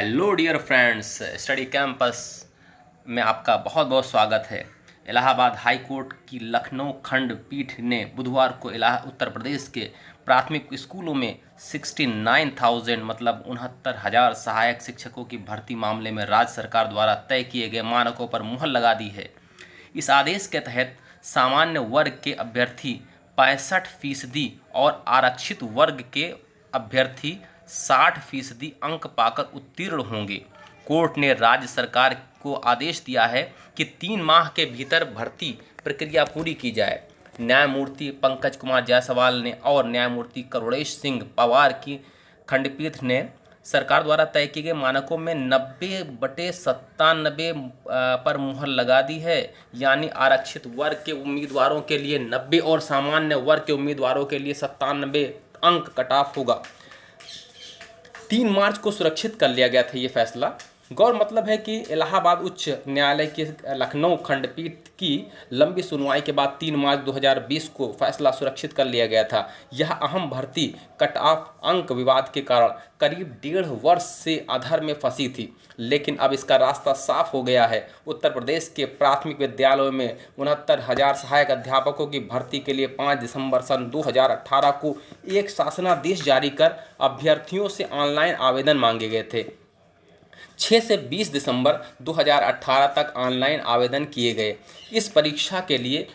Hello dear friends, study campus में आपका बहुत बहुत स्वागत है। इलाहाबाद हाई कोर्ट की लखनऊ खंडपीठ ने बुधवार को उत्तर प्रदेश के प्राथमिक स्कूलों में 69,000 मतलब 69,000 सहायक शिक्षकों की भर्ती मामले में राज्य सरकार द्वारा तय किए गए मानकों पर मुहर लगा दी है। इस आदेश के तहत सामान्य वर्ग के अभ्यर्थी 65% और आरक्षित वर्ग के अभ्यर्थी 60% अंक पाकर उत्तीर्ण होंगे। कोर्ट ने राज्य सरकार को आदेश दिया है कि 3 माह के भीतर भर्ती प्रक्रिया पूरी की जाए। न्यायमूर्ति पंकज कुमार जायसवाल ने और न्यायमूर्ति करुणेश सिंह पवार की खंडपीठ ने सरकार द्वारा तय किए गए मानकों में 90/97 पर मुहर लगा दी है। यानी आरक्षित वर्ग के उम्मीदवारों के लिए 90 और सामान्य वर्ग के उम्मीदवारों के लिए 97 अंक कट ऑफ होगा। 3 मार्च को सुरक्षित कर लिया गया था ये फैसला। गौर मतलब है कि इलाहाबाद उच्च न्यायालय की लखनऊ खंडपीठ की लंबी सुनवाई के बाद 3 मार्च 2020 को फैसला सुरक्षित कर लिया गया था। यह अहम भर्ती कट ऑफ अंक विवाद के कारण करीब 1.5 वर्ष से अधर में फंसी थी, लेकिन अब इसका रास्ता साफ हो गया है। उत्तर प्रदेश के प्राथमिक विद्यालयों में 69,000 सहायक अध्यापकों की भर्ती के लिए 5 दिसंबर सन 2018 को एक शासनादेश जारी कर अभ्यर्थियों से ऑनलाइन आवेदन मांगे गए थे। 6 से 20 दिसंबर 2018 तक ऑनलाइन आवेदन किए गए। इस परीक्षा के लिए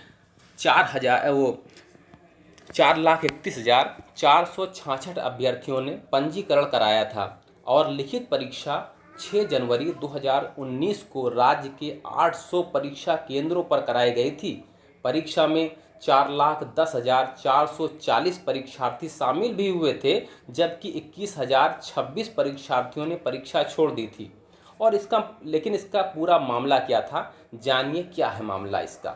4,31,466 अभ्यर्थियों ने पंजीकरण कराया था और लिखित परीक्षा 6 जनवरी 2019 को राज्य के 800 परीक्षा केंद्रों पर कराई गई थी। परीक्षा में 4,10,440 परीक्षार्थी शामिल भी हुए थे, जबकि 21,026 परीक्षार्थियों ने परीक्षा छोड़ दी थी। और इसका पूरा मामला क्या था, जानिए क्या है मामला इसका।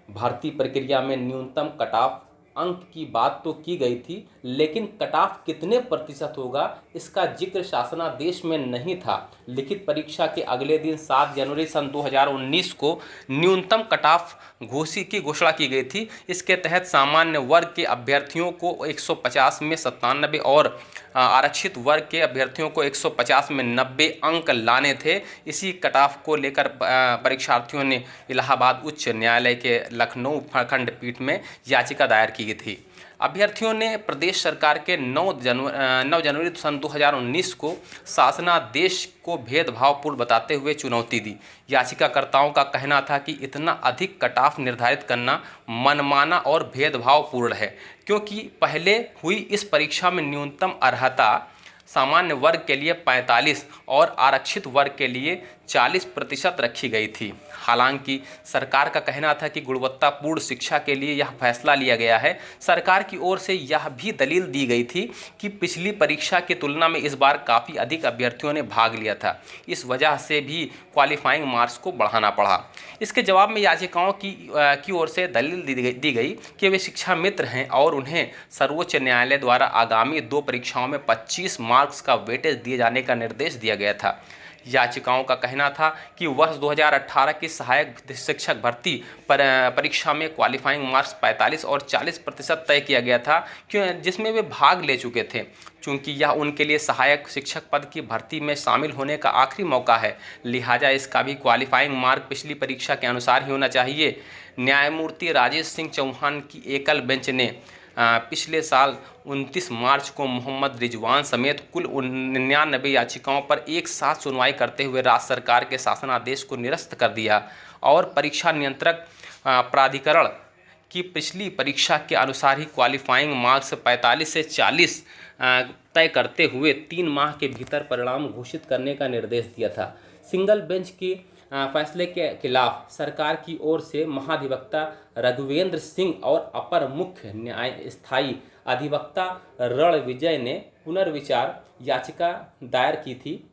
भर्ती प्रक्रिया में न्यूनतम कट ऑफ अंक की बात तो की गई थी, लेकिन कट ऑफ कितने प्रतिशत होगा इसका जिक्र शासनादेश में नहीं था। लिखित परीक्षा के अगले दिन 7 जनवरी सन 2019 को न्यूनतम कट ऑफ की घोषणा की गई थी। इसके तहत सामान्य वर्ग के अभ्यर्थियों को 150 में 97 और आरक्षित वर्ग के अभ्यर्थियों को 150 में 90 अंक लाने थे। इसी कट ऑफ को लेकर परीक्षार्थियों ने इलाहाबाद उच्च न्यायालय के लखनऊ खंडपीठ में याचिका दायर की थी। अभ्यर्थियों ने प्रदेश सरकार के 9 जनवरी सन 2019 को शासनादेश को भेदभावपूर्ण बताते हुए चुनौती दी। याचिकाकर्ताओं का कहना था कि इतना अधिक कट ऑफ निर्धारित करना मनमाना और भेदभावपूर्ण है, क्योंकि पहले हुई इस परीक्षा में न्यूनतम अर्हता सामान्य वर्ग के लिए 45 और आरक्षित वर्ग के लिए 40% रखी गई थी। हालांकि सरकार का कहना था कि गुणवत्तापूर्ण शिक्षा के लिए यह फैसला लिया गया है। सरकार की ओर से यह भी दलील दी गई थी कि पिछली परीक्षा की तुलना में इस बार काफ़ी अधिक अभ्यर्थियों ने भाग लिया था, इस वजह से भी क्वालिफाइंग मार्क्स को बढ़ाना पड़ा। इसके जवाब में याचिकाओं की ओर से दलील दी गई कि वे शिक्षा मित्र हैं और उन्हें सर्वोच्च न्यायालय द्वारा आगामी 2 परीक्षाओं में 25 मार्क्स का वेटेज दिए जाने का निर्देश दिया गया था। याचिकाओं का कहना था कि वर्ष 2018 की सहायक शिक्षक भर्ती परीक्षा में क्वालिफाइंग मार्क्स 45 और 40% तय किया गया था, जिसमें वे भाग ले चुके थे। चूँकि यह उनके लिए सहायक शिक्षक पद की भर्ती में शामिल होने का आखिरी मौका है, लिहाजा इसका भी क्वालिफाइंग मार्क पिछली परीक्षा के अनुसार ही होना चाहिए। न्यायमूर्ति राजेश सिंह चौहान की एकल बेंच ने पिछले साल 29 मार्च को मोहम्मद रिजवान समेत कुल 99 याचिकाओं पर एक साथ सुनवाई करते हुए राज्य सरकार के शासनादेश को निरस्त कर दिया और परीक्षा नियंत्रक प्राधिकरण की पिछली परीक्षा के अनुसार ही क्वालिफाइंग मार्क्स 45 से 40 तय करते हुए 3 माह के भीतर परिणाम घोषित करने का निर्देश दिया था। सिंगल बेंच के फैसले के खिलाफ सरकार की ओर से महाधिवक्ता रघुवेंद्र सिंह और अपर मुख्य न्यायस्थायी अधिवक्ता रणविजय ने पुनर्विचार याचिका दायर की थी।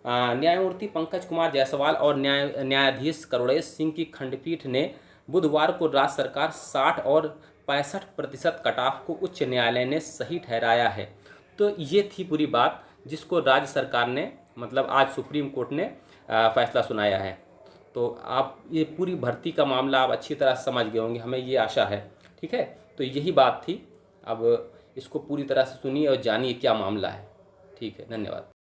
न्यायमूर्ति पंकज कुमार जायसवाल और न्यायाधीश करुणेश सिंह की खंडपीठ ने बुधवार को राज्य सरकार 60 और 65% कट ऑफ को उच्च न्यायालय ने सही ठहराया है। तो ये थी पूरी बात जिसको राज्य सरकार ने मतलब आज सुप्रीम कोर्ट ने फैसला सुनाया है। तो आप ये पूरी भर्ती का मामला आप अच्छी तरह समझ गए होंगे, हमें ये आशा है। ठीक है, तो यही बात थी। अब इसको पूरी तरह से सुनिए और जानिए क्या मामला है। ठीक है, धन्यवाद।